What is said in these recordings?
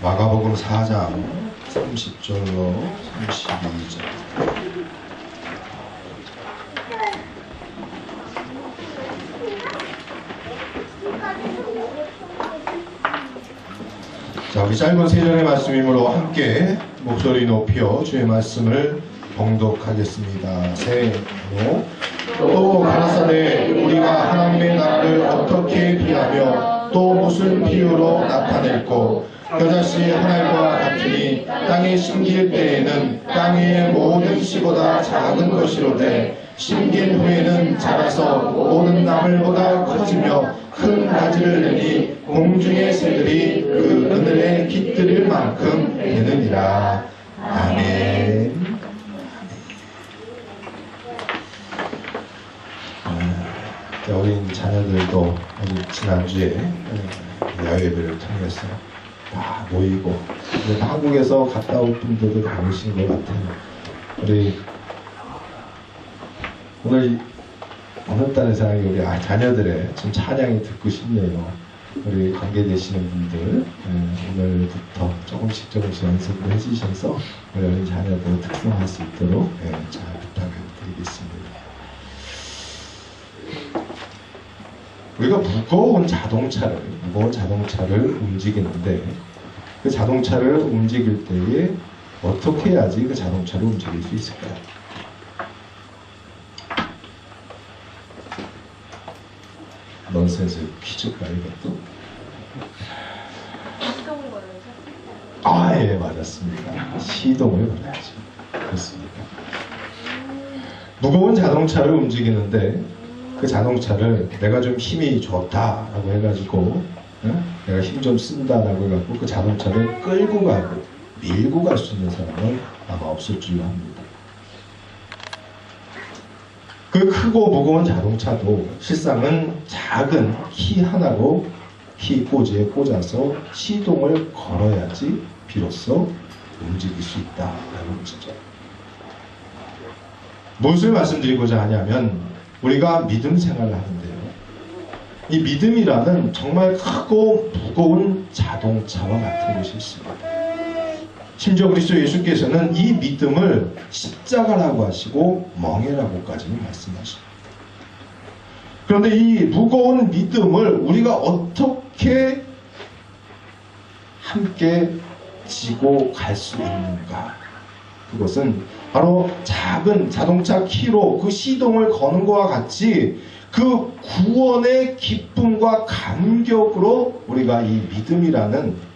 마가복음 4장 30절로 32절. 자, 우리 짧은 세 절의 말씀이므로 함께 목소리 높여 주의 말씀을 봉독하겠습니다. 세, 또 가라사대 우리가 하나님의 나라를 어떻게 비하며 또 무슨 비유로 나타낼꼬? 겨자씨 하나님과 같으니 땅에 심길 때에는 땅 위의 모든 씨보다 작은 것이로되 심긴 후에는 자라서 모든 나물보다 커지며 큰 가지를 내니 공중의 새들이 그 그늘에 깃들일 만큼 되느니라. 아멘. 어린 자녀들도 지난주에 야외배를 통해서 다 모이고 한국에서 갔다 올 분들도 많으신 것 같아요. 우리 오늘따라 생각에 우리 자녀들의 좀 찬양이 듣고 싶네요. 우리 관계되시는 분들 오늘부터 조금씩 연습을 해주셔서 우리 어린 자녀들 특성할 수 있도록 잘 부탁을 드리겠습니다. 우리가 무거운 자동차를 움직이는데 그 자동차를 움직일 때에 어떻게 해야지 그 자동차를 움직일 수 있을까요? 넌센스 퀴즈일까요, 이것도? 예, 맞았습니다. 시동을 걸어야죠. 그렇습니다. 무거운 자동차를 움직이는데 그 자동차를 내가 좀 힘이 좋다라고 해가지고 내가 힘 좀 쓴다라고 해가지고 그 자동차를 끌고 가고 밀고 갈 수 있는 사람은 아마 없을 줄로 합니다. 그 크고 무거운 자동차도 실상은 작은 키 하나로 키 꽂이에 꽂아서 시동을 걸어야지 비로소 움직일 수 있다라는 것이죠. 무엇을 말씀드리고자 하냐면 우리가 믿음 생활을 하는데요. 이 믿음이라는 정말 크고 무거운 자동차와 같은 것이 있습니다. 심지어 그리스도 예수께서는 이 믿음을 십자가라고 하시고 멍에라고까지는 말씀하십니다. 그런데 이 무거운 믿음을 우리가 어떻게 함께 지고 갈 수 있는가? 그것은 바로 작은 자동차 키로 그 시동을 거는 것과 같이 그 구원의 기쁨과 감격으로 우리가 이 믿음이라는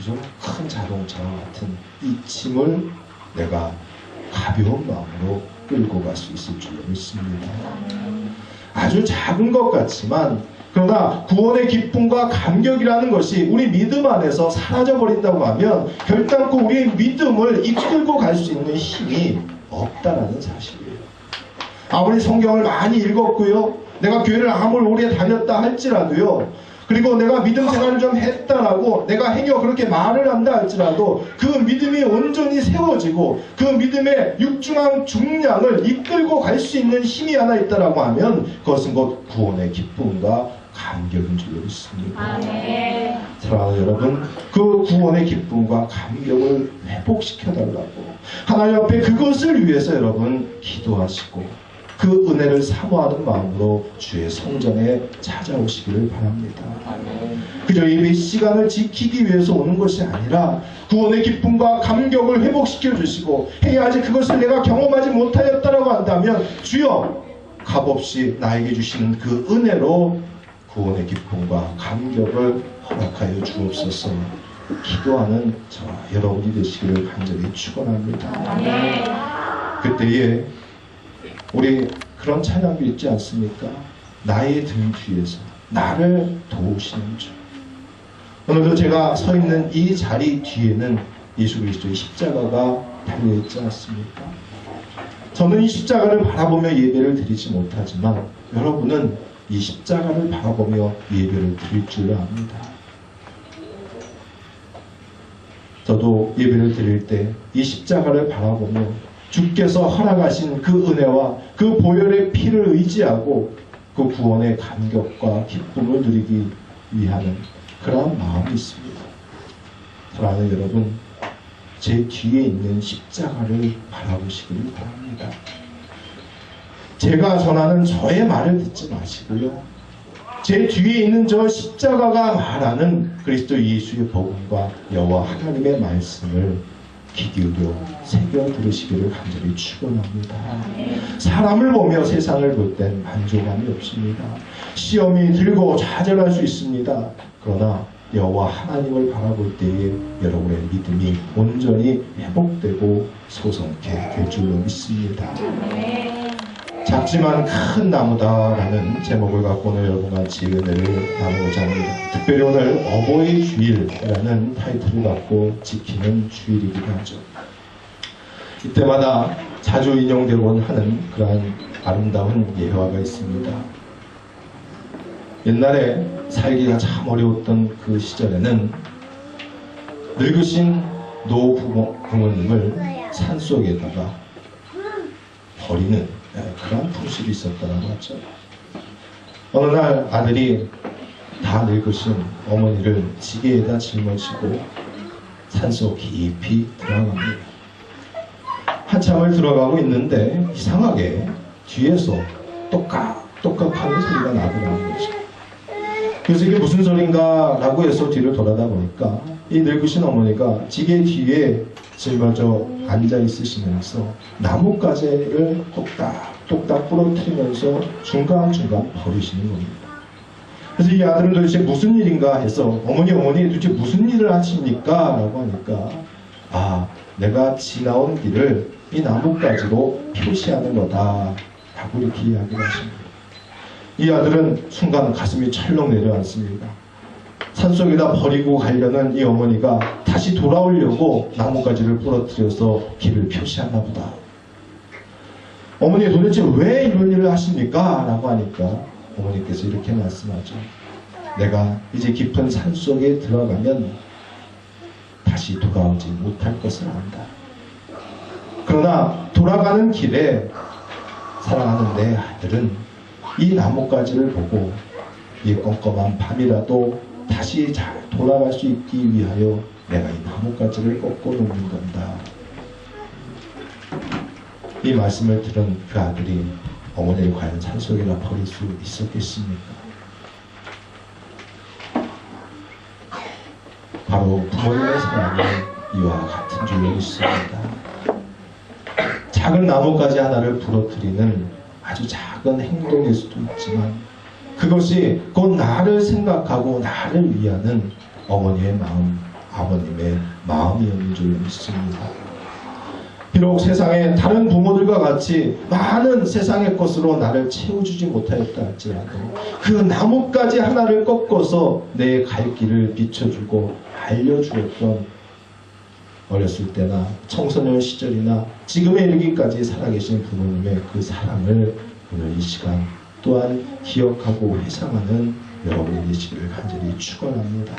좀 큰 자동차와 같은 이 짐을 내가 가벼운 마음으로 끌고 갈 수 있을 줄로 믿습니다. 아주 작은 것 같지만 그러나 구원의 기쁨과 감격이라는 것이 우리 믿음 안에서 사라져버린다고 하면 결단코 우리의 믿음을 이끌고 갈 수 있는 힘이 없다라는 사실이에요. 아무리 성경을 많이 읽었고요, 내가 교회를 아무리 오래 다녔다 할지라도요, 그리고 내가 믿음 생활을 좀 했다라고 내가 행여 그렇게 말을 한다 할지라도 그 믿음이 온전히 세워지고 그 믿음의 육중한 중량을 이끌고 갈 수 있는 힘이 하나 있다라고 하면 그것은 곧 구원의 기쁨과 감격인 줄로 믿습니다. 사랑하는 여러분, 그 구원의 기쁨과 감격을 회복시켜달라고 하나님 앞에 그것을 위해서 여러분 기도하시고 그 은혜를 사모하는 마음으로 주의 성전에 찾아오시기를 바랍니다. 그저 예배 시간을 지키기 위해서 오는 것이 아니라 구원의 기쁨과 감격을 회복시켜 주시고 아직 그것을 내가 경험하지 못하였다라고 한다면 주여 값없이 나에게 주시는 그 은혜로 구원의 기쁨과 감격을 허락하여 주옵소서. 기도하는 저와 여러분이 되시기를 간절히 축원합니다. 그때에 우리 그런 찬양도 있지 않습니까? 나의 등 뒤에서 나를 도우시는 주. 오늘도 제가 서 있는 이 자리 뒤에는 예수 그리스도의 십자가가 달려있지 않습니까? 저는 이 십자가를 바라보며 예배를 드리지 못하지만 여러분은 이 십자가를 바라보며 예배를 드릴 줄 압니다. 저도 예배를 드릴 때 이 십자가를 바라보며 주께서 허락하신 그 은혜와 그 보혈의 피를 의지하고 그 구원의 감격과 기쁨을 누리기 위하는 그러한 마음이 있습니다. 사랑하는 여러분, 제 뒤에 있는 십자가를 바라보시길 바랍니다. 제가 전하는 저의 말을 듣지 마시고요, 제 뒤에 있는 저 십자가가 말하는 그리스도 예수의 복음과 여호와 하나님의 말씀을 귀 기울여 새겨 들으시기를 간절히 축원합니다. 사람을 보며 세상을 볼 땐 만족함이 없습니다. 시험이 들고 좌절할 수 있습니다. 그러나 여호와 하나님을 바라볼 때에 여러분의 믿음이 온전히 회복되고 소성케 될 줄로 믿습니다. 작지만 큰 나무다라는 제목을 갖고 오늘 여러분과 같이 은혜를 나누고자 합니다. 특별히 오늘 어버이 주일이라는 타이틀을 갖고 지키는 주일이기도 하죠. 이때마다 자주 인용되곤 하는 그러한 아름다운 예화가 있습니다. 옛날에 살기가 참 어려웠던 그 시절에는 늙으신 노부모님을 산속에다가 버리는 그런 풍습이 있었다고 하죠. 어느 날 아들이 다 늙으신 어머니를 지게에다 짊어지고 산속 깊이 들어갑니다. 한참을 들어가고 있는데 이상하게 뒤에서 똑깍똑깍 하는 소리가 나더라는 거죠. 그래서 이게 무슨 소린가 라고 해서 뒤를 돌아다 보니까 이 늙으신 어머니가 지게 뒤에 짊어져 앉아 있으시면서 나뭇가지를 똑딱똑딱 부러뜨리면서 중간중간 버리시는 겁니다. 그래서 이 아들은 도대체 무슨 일인가 해서 어머니 도대체 무슨 일을 하십니까? 라고 하니까 내가 지나온 길을 이 나뭇가지로 표시하는 거다 라고 이렇게 이야기를 하십니다. 이 아들은 순간 가슴이 철렁 내려앉습니다. 산속에다 버리고 가려는 이 어머니가 다시 돌아오려고 나뭇가지를 부러뜨려서 길을 표시하나 보다. 어머니 도대체 왜 이런 일을 하십니까? 라고 하니까 어머니께서 이렇게 말씀하죠. 내가 이제 깊은 산속에 들어가면 다시 돌아오지 못할 것을 안다. 그러나 돌아가는 길에 사랑하는 내 아들은 이 나뭇가지를 보고 이 껌껌한 밤이라도 다시 잘 돌아갈 수 있기 위하여 내가 이 나뭇가지를 꺾어 놓는 건다. 이 말씀을 들은 그 아들이 어머니를 과연 산속에다 버릴 수 있었겠습니까? 바로 부모님의 사랑은 이와 같은 줄로 믿습니다. 작은 나뭇가지 하나를 부러뜨리는 아주 작은 행동일 수도 있지만 그것이 곧 나를 생각하고 나를 위하는 어머니의 마음, 아버님의 마음이었는 줄 믿습니다. 비록 세상에 다른 부모들과 같이 많은 세상의 것으로 나를 채워주지 못하였다 할지라도 그 나뭇가지 하나를 꺾어서 내 갈 길을 비춰주고 알려주었던 어렸을 때나 청소년 시절이나 지금에 이르기까지 살아계신 부모님의 그 사랑을 오늘 이 시간 또한 기억하고 회상하는 여러분이 되시기를 간절히 축원합니다.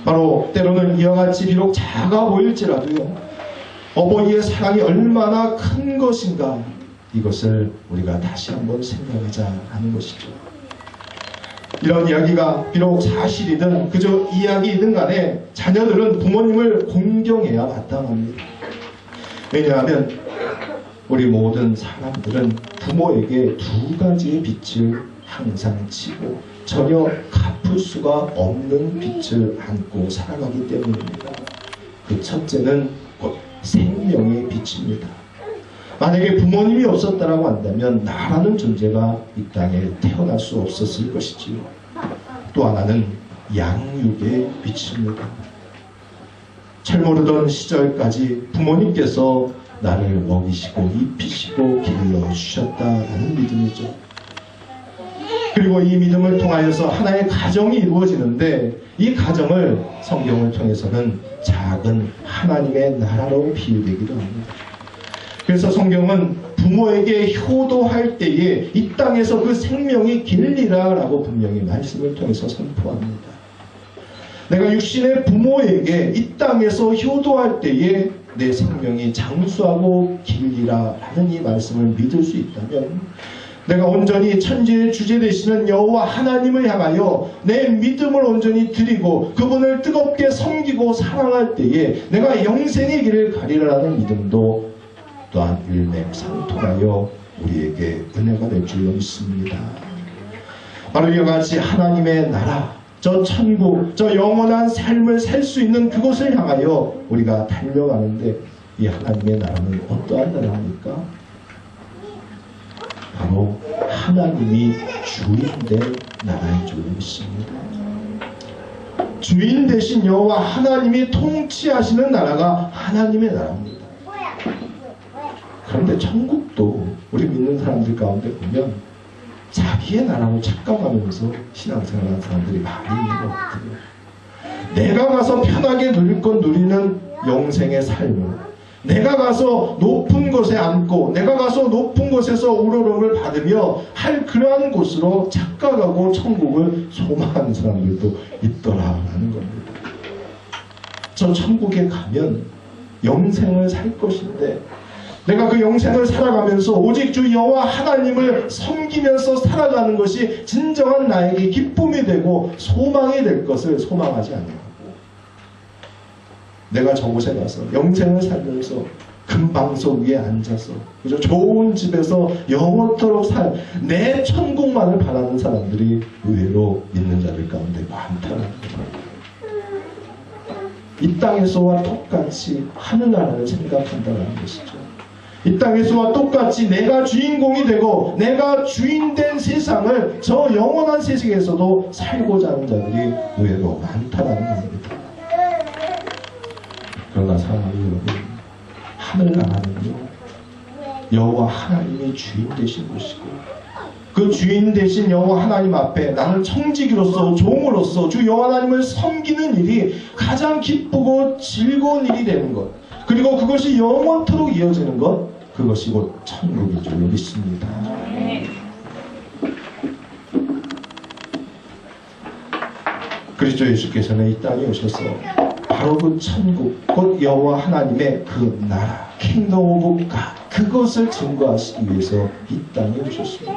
바로 때로는 이와 같이 비록 작아 보일지라도요, 어머니의 사랑이 얼마나 큰 것인가, 이것을 우리가 다시 한번 생각하자 하는 것이죠. 이런 이야기가 비록 사실이든 그저 이야기이든 간에 자녀들은 부모님을 공경해야 마땅합니다. 왜냐하면 우리 모든 사람들은 부모에게 두 가지의 빛을 항상 치고 전혀 갚을 수가 없는 빛을 안고 살아가기 때문입니다. 그 첫째는 곧 생명의 빛입니다. 만약에 부모님이 없었다라고 한다면 나라는 존재가 이 땅에 태어날 수 없었을 것이지요. 또 하나는 양육의 빛입니다. 철모르던 시절까지 부모님께서 나를 먹이시고 입히시고 길러주셨다라는 믿음이죠. 그리고 이 믿음을 통하여서 하나의 가정이 이루어지는데 이 가정을 성경을 통해서는 작은 하나님의 나라로 비유되기도 합니다. 그래서 성경은 부모에게 효도할 때에 이 땅에서 그 생명이 길리라 라고 분명히 말씀을 통해서 선포합니다. 내가 육신의 부모에게 이 땅에서 효도할 때에 내 생명이 장수하고 길리라 라는 이 말씀을 믿을 수 있다면 내가 온전히 천지의 주제 되시는 여호와 하나님을 향하여 내 믿음을 온전히 드리고 그분을 뜨겁게 섬기고 사랑할 때에 내가 영생의 길을 가리라는 믿음도 또한 일맥상통하여 우리에게 은혜가 될 줄로 믿습니다. 바로 이와 같이 하나님의 나라, 저 천국, 저 영원한 삶을 살 수 있는 그곳을 향하여 우리가 달려가는데, 이 하나님의 나라는 어떠한 나라입니까? 바로 하나님이 주인된 나라인 줄 믿습니다. 주인 되신 여호와 하나님이 통치하시는 나라가 하나님의 나라입니다. 그런데 천국도 우리 믿는 사람들 가운데 보면 자기의 나라로 착각하면서 신앙생활하는 사람들이 많이 있는 것 같아요. 내가 가서 편하게 누릴 건 누리는 영생의 삶을, 내가 가서 높은 곳에 앉고 내가 가서 높은 곳에서 우러러를 받으며 할 그러한 곳으로 착각하고 천국을 소망하는 사람들도 있더라라는 겁니다. 저 천국에 가면 영생을 살 것인데 내가 그 영생을 살아가면서 오직 주 여호와 하나님을 섬기면서 살아가는 것이 진정한 나에게 기쁨이 되고 소망이 될 것을 소망하지 않냐고, 내가 저곳에 가서 영생을 살면서 금방석 위에 앉아서 그저 좋은 집에서 영원토록 살 내 천국만을 바라는 사람들이 의외로 믿는 자들 가운데 많다는 거예요. 이 땅에서와 똑같이 하늘나라를 생각한다는 것이죠. 이 땅에서와 똑같이 내가 주인공이 되고 내가 주인된 세상을 저 영원한 세상에서도 살고자 하는 자들이 의외로 많다는 겁니다. 그러나 사랑하는 여러분, 하늘나라는요 여호와 하나님이 주인 되신 곳이고, 그 주인 되신 여호와 하나님 앞에 나는 청지기로서 종으로서 주 여호와 하나님을 섬기는 일이 가장 기쁘고 즐거운 일이 되는 것, 그리고 그것이 영원토록 이어지는 것, 그것이 곧 천국인 줄로 믿습니다. 그리스도 예수께서는 이 땅에 오셔서 바로 그 천국, 곧 여호와 하나님의 그 나라, 킹덤 오브 갓, 그것을 증거하시기 위해서 이 땅에 오셨습니다.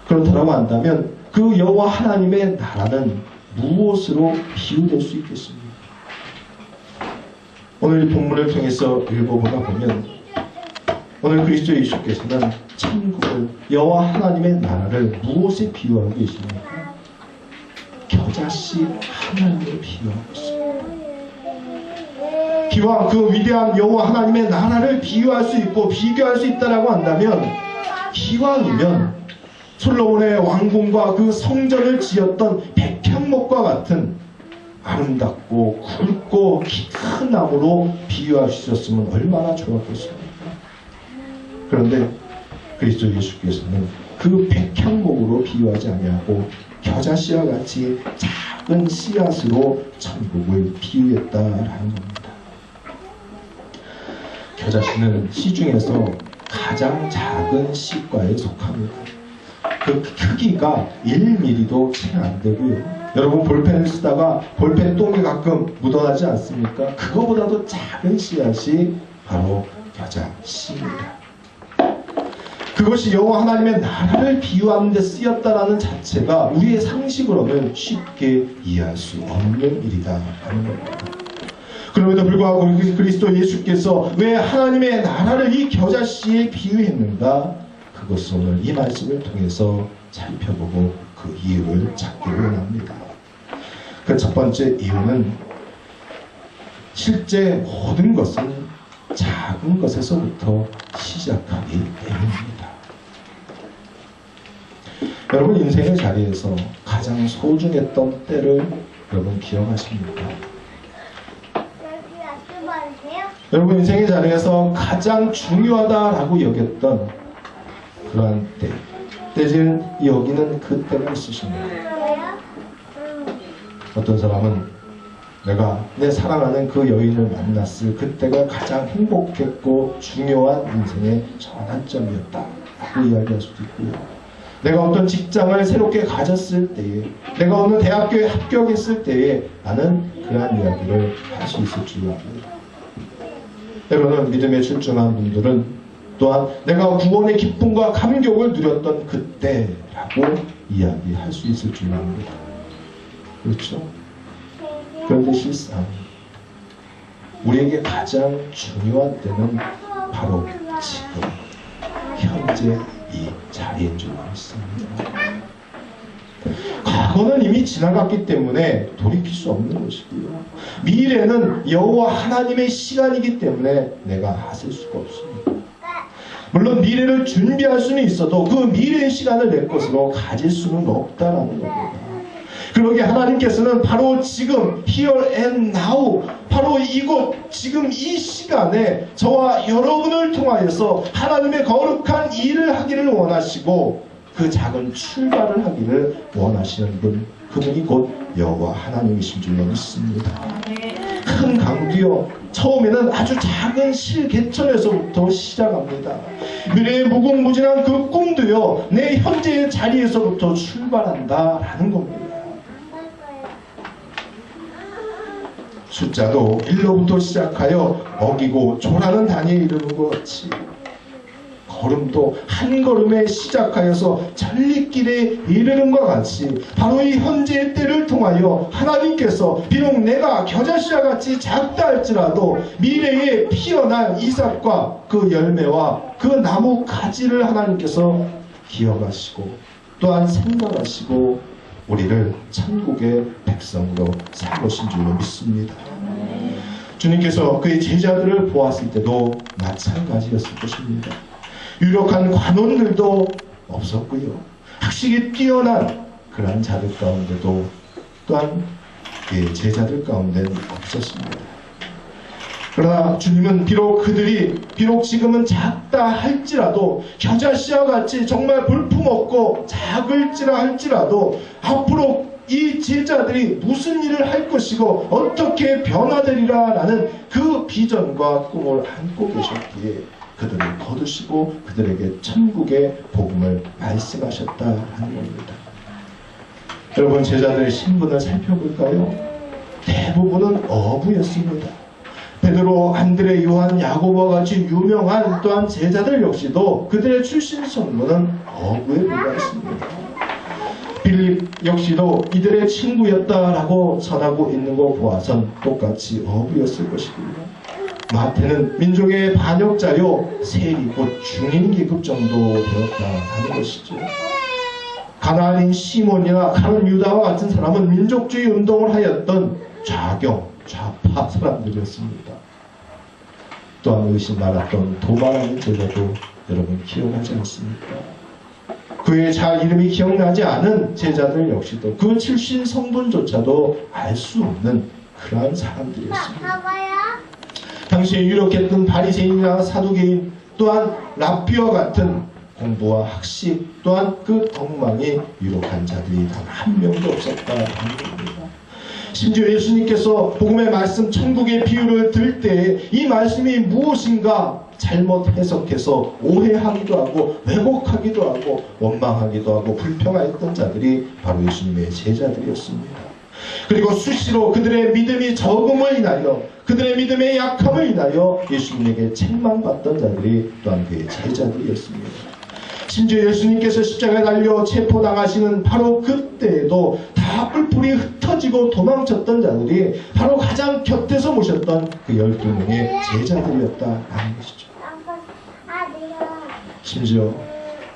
그렇다고 한다면 그 여호와 하나님의 나라는 무엇으로 비유될 수 있겠습니까? 오늘 본문을 통해서 읽어보다 보면 오늘 그리스도 예수께서는 천국을, 여호와 하나님의 나라를 무엇에 비유하고 계십니까? 겨자씨 하나님을 비유하고 있습니다. 기왕 그 위대한 여호와 하나님의 나라를 비유할 수 있고 비교할 수 있다라고 한다면, 기왕이면 솔로몬의 왕궁과 그 성전을 지었던 백향목과 같은 아름답고 굵고 큰 나무로 비유할 수 있었으면 얼마나 좋았겠습니까? 그런데 그리스도 예수께서는 그 백향목으로 비유하지 아니하고 겨자씨와 같이 작은 씨앗으로 천국을 비유했다라는 겁니다. 겨자씨는 씨 중에서 가장 작은 씨과에 속합니다. 그 크기가 1mm도 채 안 되고요. 여러분 볼펜을 쓰다가 볼펜 똥이 가끔 묻어나지 않습니까? 그거보다도 작은 씨앗이 바로 겨자씨입니다. 그것이 여호와 하나님의 나라를 비유하는 데 쓰였다라는 자체가 우리의 상식으로는 쉽게 이해할 수 없는 일이다 하는 겁니다. 그럼에도 불구하고 그리스도 예수께서 왜 하나님의 나라를 이 겨자씨에 비유했는가? 그것을 오늘 이 말씀을 통해서 살펴보고 그 이유를 찾기를 원합니다. 그 첫 번째 이유는 실제 모든 것은 작은 것에서부터 시작하기 때문입니다. 여러분 인생의 자리에서 가장 소중했던 때를 여러분 기억하십니까? 여러분 인생의 자리에서 가장 중요하다라고 여겼던 그러한 때를 여기는 그 때가 있으십니다. 어떤 사람은 내가 내 사랑하는 그 여인을 만났을 그때가 가장 행복했고 중요한 인생의 전환점이었다 라고 이야기할 수도 있고요. 내가 어떤 직장을 새롭게 가졌을 때에, 내가 어느 대학교에 합격했을 때에 나는 그러한 이야기를 할 수 있을 줄 압니다. 때로는 믿음에 출중한 분들은 또한 내가 구원의 기쁨과 감격을 누렸던 그때라고 이야기할 수 있을 줄 압니다. 그렇죠? 그런데 실상 우리에게 가장 중요한 때는 바로 지금 현재 이 자리인 줄 믿습니다. 과거는 이미 지나갔기 때문에 돌이킬 수 없는 것이고요. 미래는 여호와 하나님의 시간이기 때문에 내가 하실 수가 없습니다. 물론 미래를 준비할 수는 있어도 그 미래의 시간을 내 것으로 가질 수는 없다라는 겁니다. 그러기에 하나님께서는 바로 지금 here and now, 바로 이곳 지금 이 시간에 저와 여러분을 통하여서 하나님의 거룩한 일을 하기를 원하시고 그 작은 출발을 하기를 원하시는 분, 그분이 곧 여호와 하나님이신 줄로 믿습니다. 큰 강도요, 처음에는 아주 작은 실개천에서부터 시작합니다. 미래의 무궁무진한 그 꿈도요, 내 현재의 자리에서부터 출발한다라는 겁니다. 숫자도 1로부터 시작하여 어기고 조라는 단위에 이르는 것 같이 걸음도 한 걸음에 시작하여서 전리길에 이르는 것 같이 바로 이 현재의 때를 통하여 하나님께서 비록 내가 겨자씨와 같이 작다 할지라도 미래에 피어날 이삭과 그 열매와 그 나무 가지를 하나님께서 기억하시고 또한 생각하시고 우리를 천국의 백성으로 삼으신 줄로 믿습니다. 주님께서 그의 제자들을 보았을 때도 마찬가지였을 것입니다. 유력한 관원들도 없었고요. 학식이 뛰어난 그러한 자들 가운데도 또한 그의 제자들 가운데는 없었습니다. 그러나 주님은 비록 지금은 작다 할지라도 겨자씨와 같이 정말 볼품없고 작을지라 할지라도 앞으로 이 제자들이 무슨 일을 할 것이고 어떻게 변화되리라 라는 그 비전과 꿈을 안고 계셨기에 그들을 거두시고 그들에게 천국의 복음을 말씀하셨다라는 겁니다. 여러분, 제자들의 신분을 살펴볼까요? 대부분은 어부였습니다. 베드로, 안드레, 요한, 야고보와 같이 유명한 또한 제자들 역시도 그들의 출신 성분은 어부에 불과했습니다. 빌립 역시도 이들의 친구였다라고 전하고 있는 거 보아선 똑같이 어부였을 것이고요. 마태는 민족의 반역자요 세리 곧 중인 계급 정도 되었다는 것이죠. 가나안인 시몬이나 가룟 유다와 같은 사람은 민족주의 운동을 하였던 좌파 사람들이었습니다. 또한 의심 많았던 도마라는 제자도 여러분 기억나지 않습니까? 그의 잘 이름이 기억나지 않은 제자들 역시도 그 출신 성분조차도 알 수 없는 그러한 사람들이었습니다. 당시에 유력했던 바리새인이나 사두개인 또한 랍비와 같은 공부와 학식 또한 그 덕망이 유력한 자들이 단 한 명도 없었다는 겁니다. 심지어 예수님께서 복음의 말씀 천국의 비유를 들 때 이 말씀이 무엇인가 잘못 해석해서 오해하기도 하고 왜곡하기도 하고 원망하기도 하고 불평하였던 자들이 바로 예수님의 제자들이었습니다. 그리고 수시로 그들의 믿음이 적음을 인하여 그들의 믿음의 약함을 인하여 예수님에게 책망받던 자들이 또한 그의 제자들이었습니다. 심지어 예수님께서 십자가에 달려 체포당하시는 바로 그때에도 다 뿔뿔이 흩어지고 도망쳤던 자들이 바로 가장 곁에서 모셨던 그 12명의 제자들이었다라는 것이죠. 심지어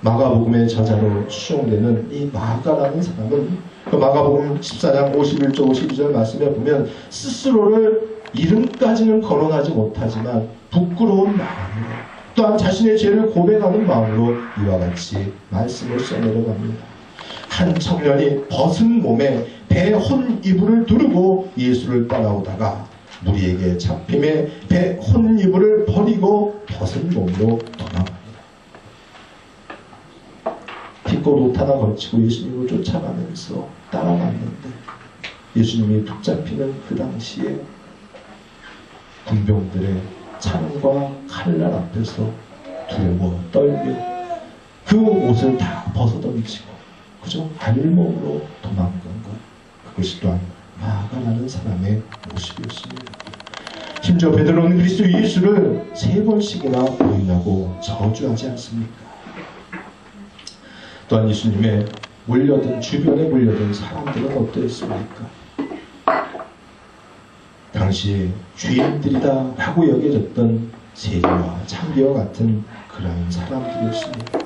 마가복음의 저자로 추정되는 이 마가라는 사람은 그 마가복음 14장 51절 52절 말씀에 보면 스스로를 이름까지는 거론하지 못하지만 부끄러운 마음으로 또한 자신의 죄를 고백하는 마음으로 이와 같이 말씀을 써내려갑니다. 한 청년이 벗은 몸에 배 혼이불을 두르고 예수를 따라오다가 무리에게 잡힘에 배 혼이불을 버리고 벗은 몸으로 도망합니다. 기껏 옷 하나 걸치고 예수님을 쫓아가면서 따라갔는데 예수님이 붙잡히는 그 당시에 군병들의 창과 칼날 앞에서 두려워 떨며 그 옷을 다 벗어던지고 그저 알몸으로 도망간 것, 그것이 또한 마가라는 사람의 모습이었습니다. 심지어 베드로는 그리스도 예수를 3번씩이나 부인하고 저주하지 않습니까? 또한 예수님의 주변에 몰려든 사람들은 어떠했습니까? 당시에 죄인들이다 라고 여겨졌던 세리와 창기와 같은 그런 사람들이었습니다.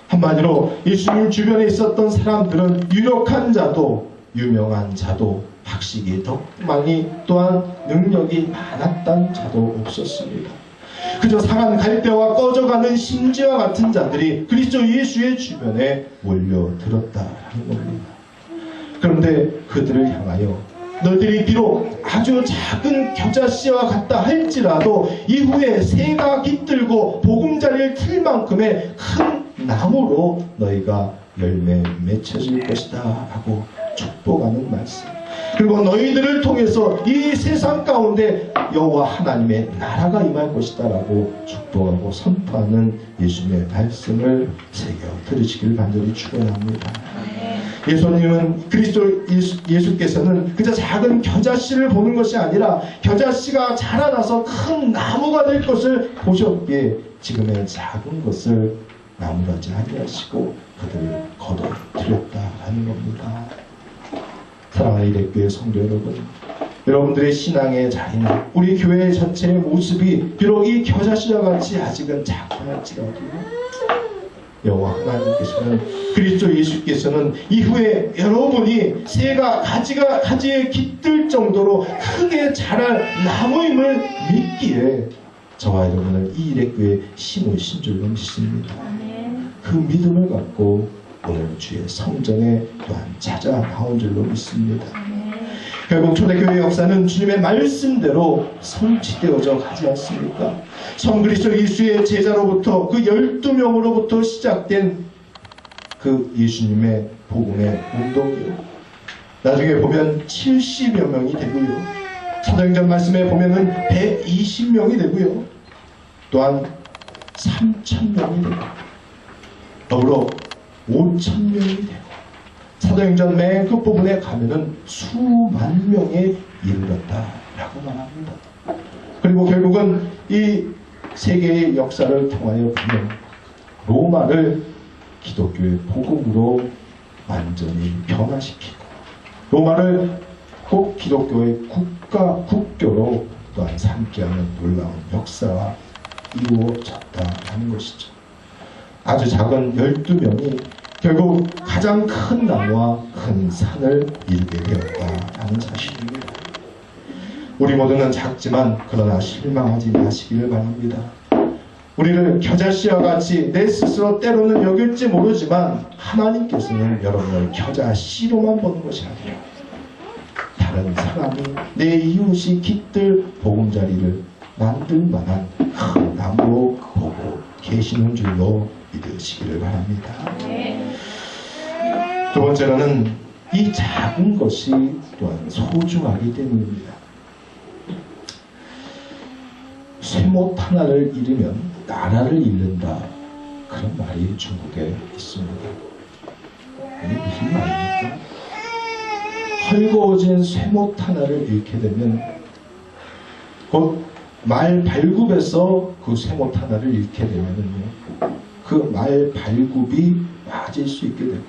한마디로 예수님 주변에 있었던 사람들은 유력한 자도 유명한 자도 학식이 덕망이 또한 능력이 많았던 자도 없었습니다. 그저 상한 갈대와 꺼져가는 심지와 같은 자들이 그리스도 예수의 주변에 몰려들었다라는 겁니다. 그런데 그들을 향하여 너희들이 비록 아주 작은 겨자씨와 같다 할지라도 이후에 새가 깃들고 보금자리를 틀 만큼의 큰 나무로 너희가 열매 맺혀질 것이다 라고 축복하는 말씀. 그리고 너희들을 통해서 이 세상 가운데 여호와 하나님의 나라가 임할 것이다 라고 축복하고 선포하는 예수님의 말씀을 새겨 들으시길 간절히 축원합니다. 예수께서는 그저 작은 겨자씨를 보는 것이 아니라 겨자씨가 자라나서 큰 나무가 될 것을 보셨기에 지금의 작은 것을 나무라지 아니하시고 그들을 거둬들였다라는 겁니다. 사랑하는 이대교회 성도 여러분, 여러분들의 신앙의 자리는 우리 교회 전체의 모습이 비록 이 겨자씨와 같이 아직은 작고 할지라도 여호와 하나님께서는 그리스도 예수께서는 이후에 여러분이 새가 가지에 깃들 정도로 크게 자랄 나무임을 믿기에 저와 여러분을 이 이대교회에 심으신 줄로 믿습니다. 그 믿음을 갖고 오늘 주의 성전에 또한 찾아 나온 줄로 믿습니다. 결국 초대교회 역사는 주님의 말씀대로 성취되어져 가지 않습니까? 성그리스도 예수의 제자로부터 그 12명으로부터 시작된 그 예수님의 복음의 운동이요, 나중에 보면 70여 명이 되고요, 사도행전 말씀에 보면은 120명이 되고요, 또한 3,000명이 되고 더불어 5,000명이 되고 사도행전 맨 끝부분에 가면은 수만 명에 이르렀다라고 말합니다. 그리고 결국은 이 세계의 역사를 통하여 보면 로마를 기독교의 복음으로 완전히 변화시키고 로마를 꼭 기독교의 국교로 또한 삼게하는 놀라운 역사가 이루어졌다는 것이죠. 아주 작은 12명이 결국 가장 큰 나무와 큰 산을 이루게 되었다라는 사실입니다. 우리 모두는 작지만 그러나 실망하지 마시기를 바랍니다. 우리를 겨자씨와 같이 내 스스로 때로는 여길지 모르지만 하나님께서는 여러분을 겨자씨로만 보는 것이 아니라 다른 사람이 내 이웃이 깃들 보금자리를 만들 만한 큰 나무로 보고 계시는 줄로 믿으시기를 바랍니다. 두 번째로는 이 작은 것이 또한 소중하기 때문입니다. 쇠못 하나를 잃으면 나라를 잃는다, 그런 말이 중국에 있습니다. 이게 무슨 말입니까? 헐거워진 쇠못 하나를 잃게 되면 곧 말 발굽에서 그 쇠못 하나를 잃게 되면은요, 그 말 발굽이 빠질 수 있게 되고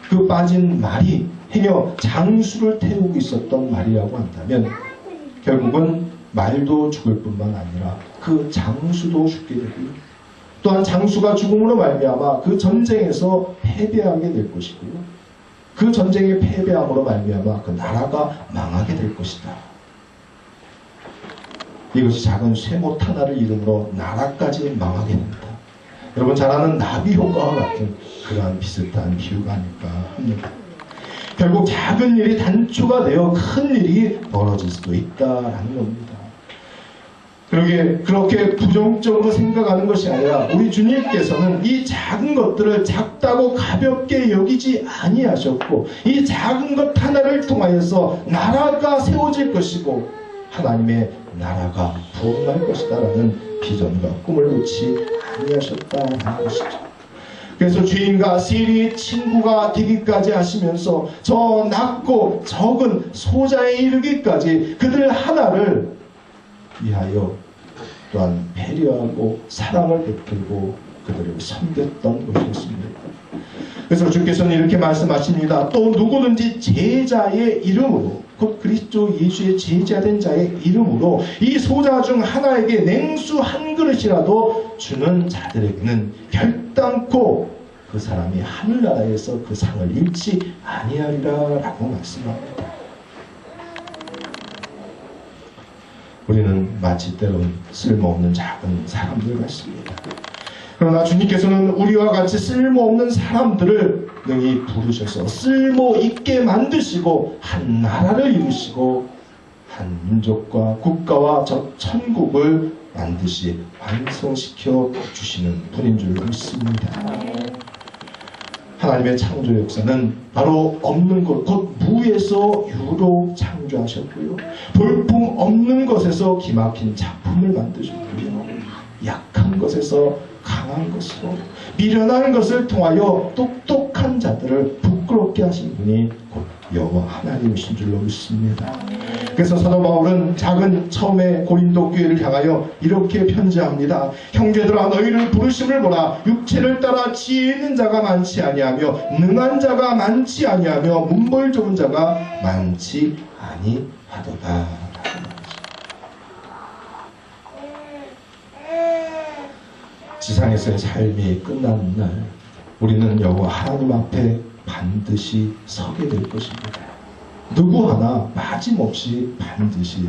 그 빠진 말이 행여 장수를 태우고 있었던 말이라고 한다면 결국은 말도 죽을 뿐만 아니라 그 장수도 죽게 되고요, 또한 장수가 죽음으로 말미암아 그 전쟁에서 패배하게 될 것이고요, 그 전쟁의 패배함으로 말미암아 그 나라가 망하게 될 것이다. 이것이 작은 쇠못 하나를 이름으로 나라까지 망하게 된다. 여러분 잘 아는 나비 효과와 같은 그러한 비슷한 비유가 아닐까 합니다. 결국 작은 일이 단초가 되어 큰 일이 벌어질 수도 있다라는 겁니다. 그렇게 부정적으로 생각하는 것이 아니라 우리 주님께서는 이 작은 것들을 작다고 가볍게 여기지 아니하셨고 이 작은 것 하나를 통하여서 나라가 세워질 것이고 하나님의 나라가 부흥할 것이다 라는 비전과 꿈을 놓지 아니하셨다는 것이죠. 그래서 주인과 세리의 친구가 되기까지 하시면서 저 낮고 적은 소자에 이르기까지 그들 하나를 위하여 또한 배려하고 사랑을 베풀고 그들을 섬겼던 것이었습니다. 그래서 주께서는 이렇게 말씀하십니다. 또 누구든지 제자의 이름으로, 곧 그리스도 예수의 제자된 자의 이름으로 이 소자 중 하나에게 냉수 한 그릇이라도 주는 자들에게는 결단코 그 사람이 하늘나라에서 그 상을 잃지 아니하리라 라고 말씀합니다. 우리는 마치 때론 쓸모없는 작은 사람들 같습니다. 그러나 주님께서는 우리와 같이 쓸모없는 사람들을 능히 부르셔서 쓸모있게 만드시고 한 나라를 이루시고 한 민족과 국가와 저 천국을 반드시 완성시켜 주시는 분인 줄 믿습니다. 하나님의 창조 역사는 바로 없는 것, 곧 무에서 유로 창조하셨고요. 볼품 없는 것에서 기막힌 작품을 만드셨고요. 약한 것에서 강한 것으로, 미련한 것을 통하여 똑똑한 자들을 부끄럽게 하신 분이 곧 여호와 하나님이신 줄로 믿습니다. 그래서 사도 바울은 처음에 고린도 교회를 향하여 이렇게 편지합니다. 형제들아, 너희를 부르심을 보라. 육체를 따라 지혜 있는 자가 많지 아니하며 능한 자가 많지 아니하며 문벌 좋은 자가 많지 아니하도다. 지상에서의 삶이 끝나는 날 우리는 여호와 하나님 앞에 반드시 서게 될 것입니다. 누구 하나 빠짐없이 반드시